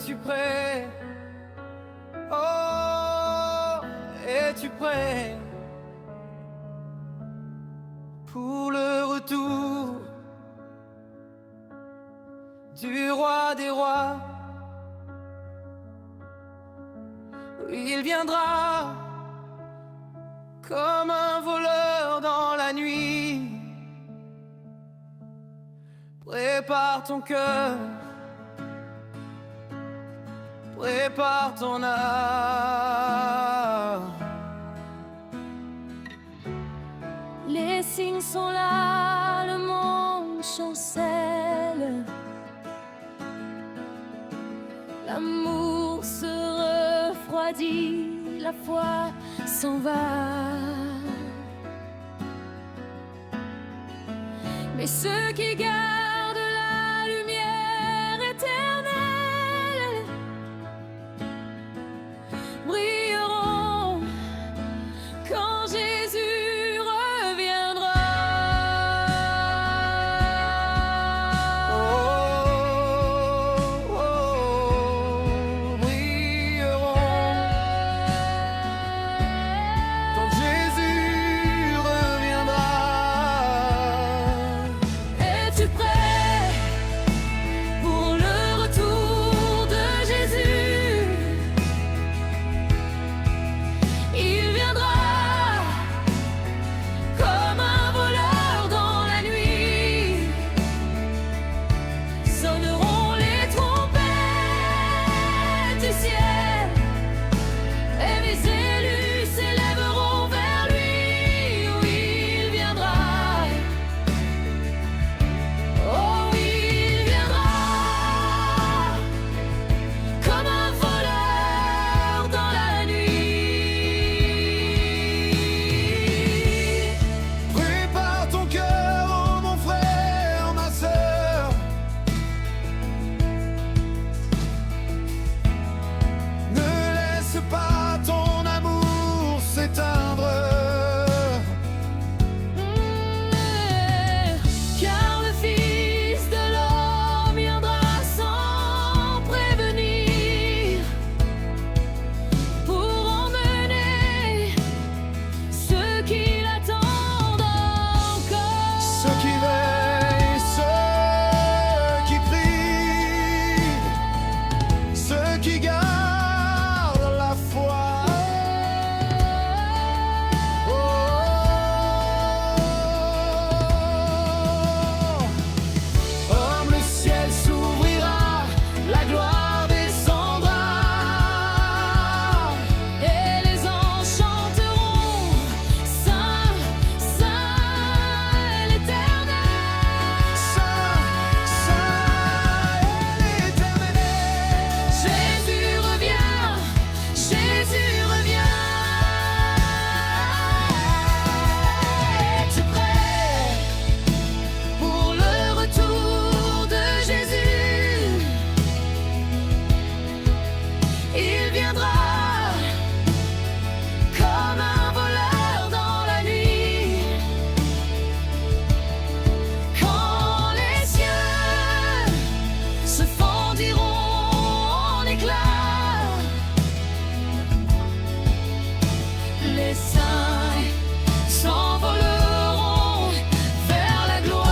Es-tu prêt? Oh, es-tu prêt pour le retour du roi des rois? Il viendra comme un voleur dans la nuit. Prépare ton cœur, prépare ton âme. Les signes sont là, le monde chancelle. L'amour se refroidit, la foi s'en va. Mais ceux qui gardent la lumière éternelle brilleront quand Jésus reviendra. Brilleront quand Jésus reviendra. Es-tu prêt pour le retour de Jésus? Il viendra comme un voleur dans la nuit. Sonneront les trompettes du ciel et mes élus s'élèveront vers lui. Oui, il viendra. Oh, il viendra comme un voleur dans la nuit. Prépare ton cœur, oh mon frère, ma sœur. Ne laisse pas ton amour s'éteindre. Car le Fils de l'homme viendra sans prévenir pour emmener ceux qui l'attendent encore. Ceux qui veillent, ceux qui prient, ceux qui gardent la foi. Comme le ciel s'ouvrira, la gloire descendra. Et les anges chanteront Saint, Saint est l'Éternel. Saint, Saint est l'Éternel. Jésus revient, Jésus revient. Es-tu prêt pour le retour de Jésus? Il viendra comme un voleur dans la nuit. Quand les cieux se fondiront en éclats, les saints s'envoleront vers la gloire.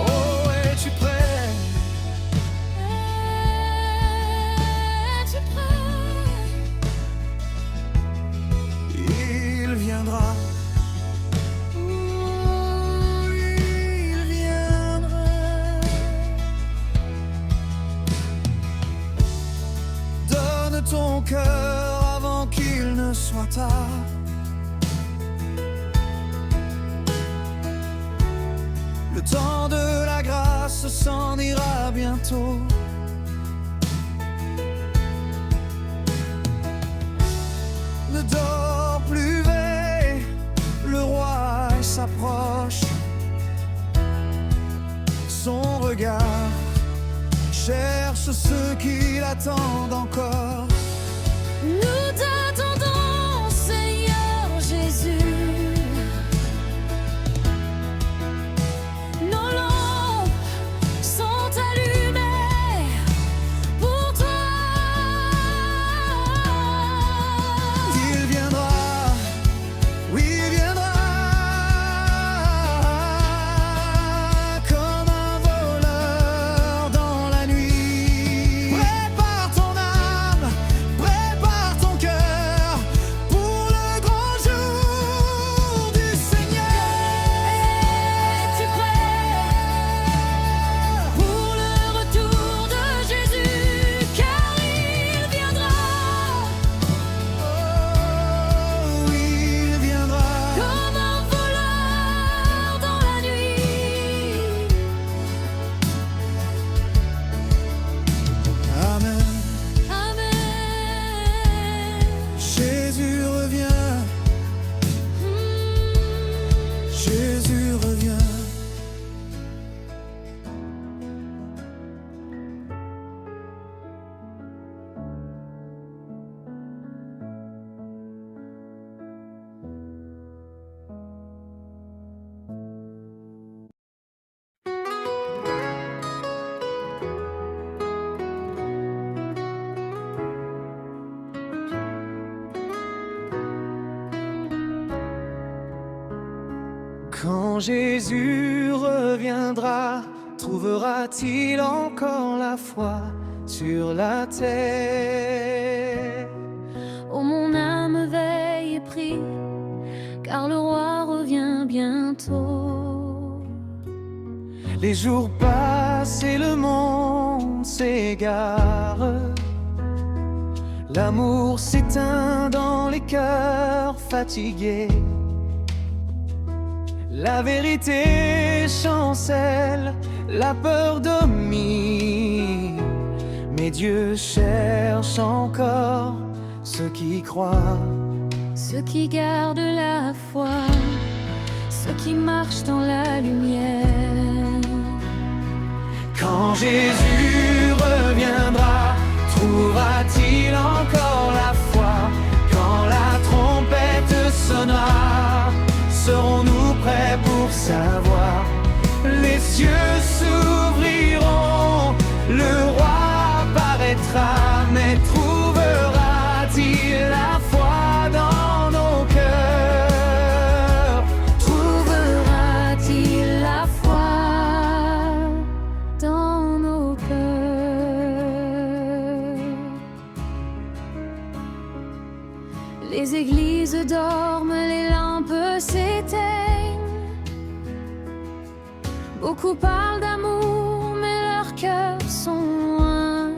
Oh, es-tu prêt? Es-tu prêt? Il viendra. Il viendra. Donne ton cœur avant qu'il ne soit tard. Le temps de la grâce s'en ira bientôt. Ne dors plus, veille, le roi s'approche. Son regard cherche ceux qui l'attendent encore. Nous t'attendons, Seigneur Jésus. Quand Jésus reviendra, trouvera-t-il encore la foi sur la terre? Oh mon âme, veille et prie, car le roi revient bientôt. Les jours passent et le monde s'égare. L'amour s'éteint dans les cœurs fatigués. La vérité chancelle, la peur domine. Mais Dieu cherche encore ceux qui croient, Ceux qui gardent la foi, ceux qui marchent dans la lumière. Quand Jésus reviendra, trouvera-t-il encore la foi? Quand la trompette sonnera, serons-nous prêts pour savoir? Les cieux s'ouvriront, le roi paraîtra, mais trouvera-t-il la foi dans nos cœurs? Trouvera-t-il la foi dans nos cœurs? Les églises dorment, les lampes s'éteignent. Beaucoup parlent d'amour, mais leurs cœurs sont loin.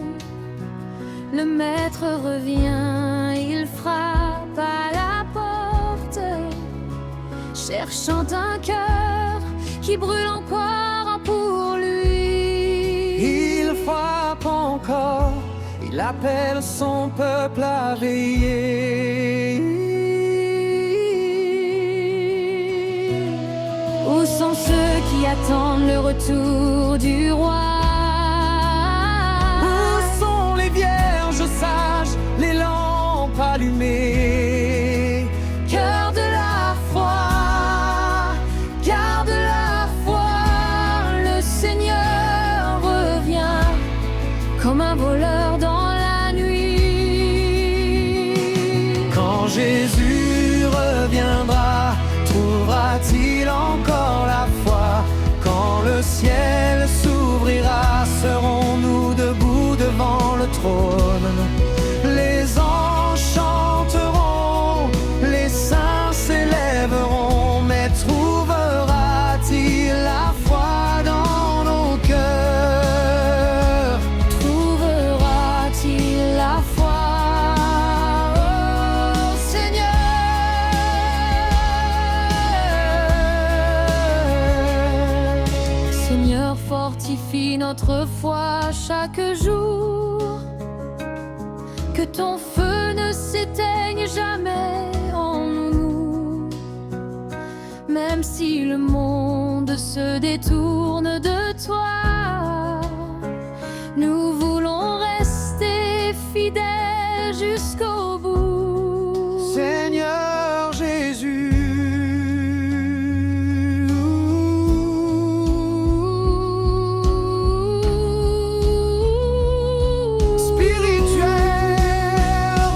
Le maître revient, il frappe à la porte, cherchant un cœur qui brûle encore pour lui. Il frappe encore, il appelle son peuple à veiller. Où sont ceux qui attendent le retour du roi? Où sont les vierges sages, les lampes allumées? Cœur de la foi, garde la foi, le Seigneur revient comme un voleur dans la nuit. Quand Jésus reviendra, trouvera-t-il encore la foi? Quand le ciel s'ouvrira, serons-nous debout devant le trône? Les anges chanteront, les saints s'élèveront, mais trouvera-t-il la foi dans nos cœurs? Trouvera-t-il la foi, ô Seigneur? Seigneur, fortifie notre foi chaque jour, que ton feu ne s'éteigne jamais en nous. Même si le monde se détourne de toi, nous voulons rester fidèles jusqu'au bout. Seigneur Jésus, spirituel,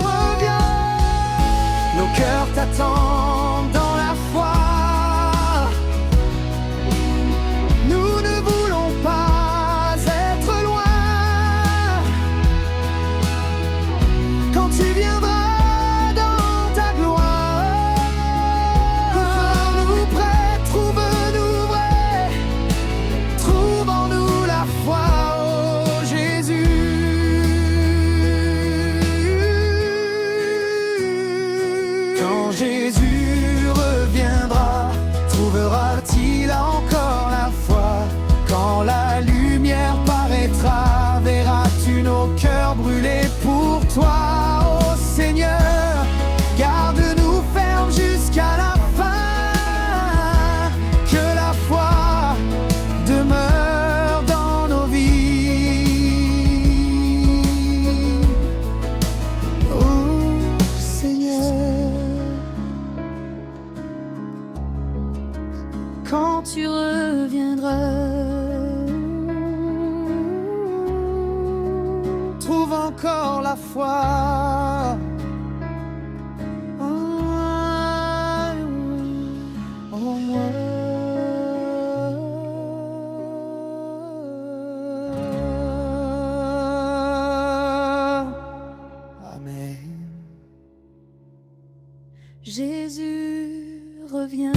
reviens. Nos cœurs t'attendent dans la foi. Nous ne voulons pas être loin. Quand tu viendras dans ta gloire, nous prêts, trouve-nous vrais, trouve-en-nous la foi, ô Jésus. Quand Jésus reviendra, trouvera-t-il encore la foi? Quand la lumière paraîtra, verras-tu nos cœurs brûler pour toi, ô Seigneur? Garde-nous fermes jusqu'à la fin, que la foi demeure dans nos vies, ô Seigneur. Quand Tu reviendras, trouve encore la foi en moi. Jésus revient.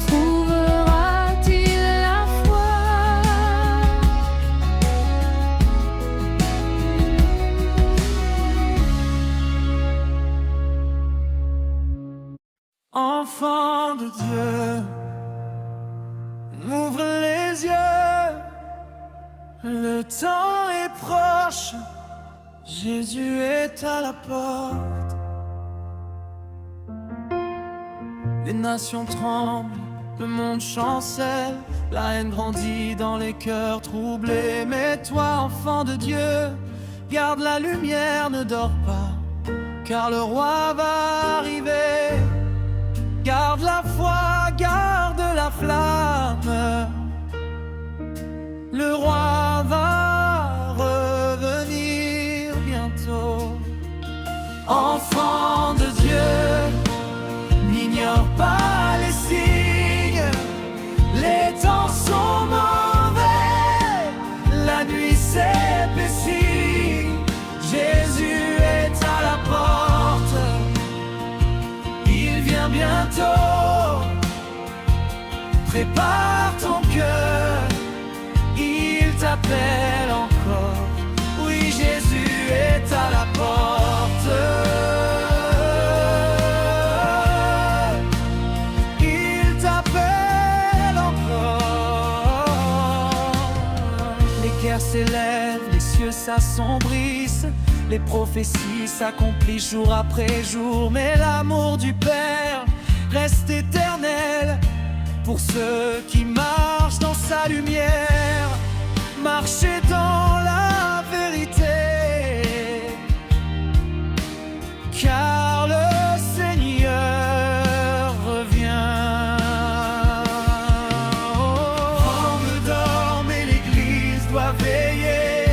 Trouvera-t-il la foi? Enfant de Dieu, ouvre les yeux, le temps est proche, Jésus est à la porte. Les nations tremblent, le monde chancelle, la haine grandit dans les cœurs troublés. Mais toi, enfant de Dieu, garde la lumière, ne dors pas, car le roi va arriver. Garde la foi, garde la flamme, le roi va revenir bientôt. Enfant de Dieu, n'ignore pas les signes, les temps sont mauvais, la nuit s'épaissit, Jésus est à la porte, il vient bientôt. Prépare ton cœur, il t'appelle encore. Oui, Jésus est à la porte. Il t'appelle encore. Les guerres s'élèvent, les cieux s'assombrissent, les prophéties s'accomplissent jour après jour. Mais l'amour du Père reste éternel pour ceux qui marchent dans sa lumière. Marchez dans la vérité, car le Seigneur revient. Homme dorme et l'Église doit veiller.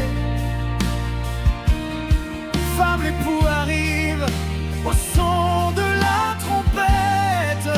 Femme, époux arrive au son de la trompette.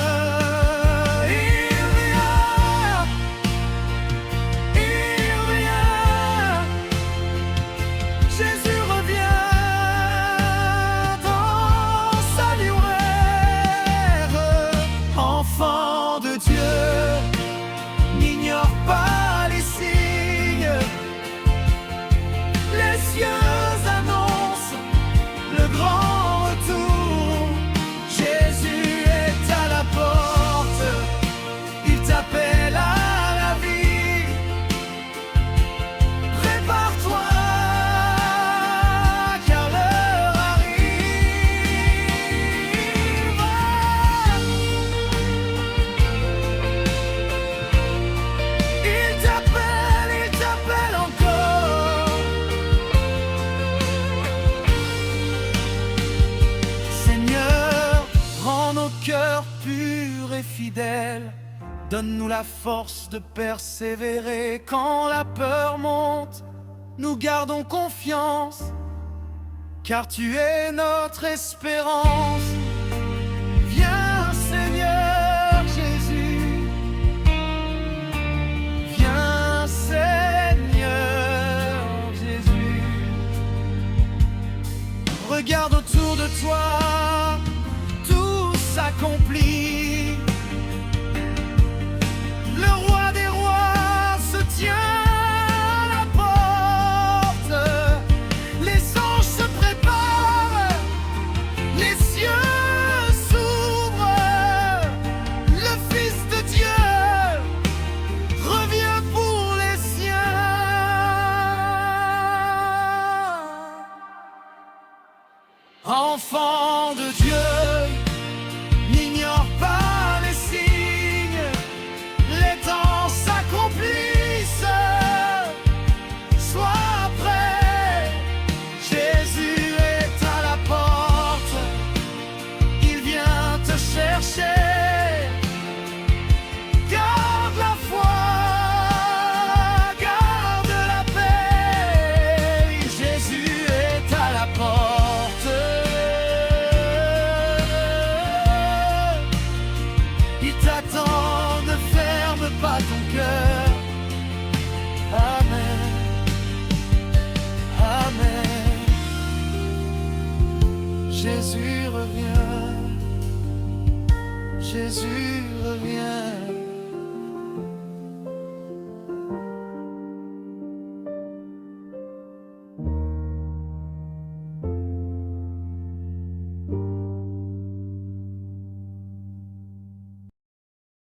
Donne-nous la force de persévérer. Quand la peur monte, nous gardons confiance, car tu es notre espérance. Viens, Seigneur Jésus, viens, Seigneur Jésus. Regarde autour de toi, tout s'accomplit. Le roi des rois se tient à la porte. Les anges se préparent, les cieux s'ouvrent. Le Fils de Dieu revient pour les siens. Enfant de Dieu, n'ignore pas les signes, les temps s'accomplissent. Sois prêt, Jésus est à la porte, il vient te chercher. Garde la foi, garde la paix, Jésus est à la porte. Jésus revient, Jésus revient.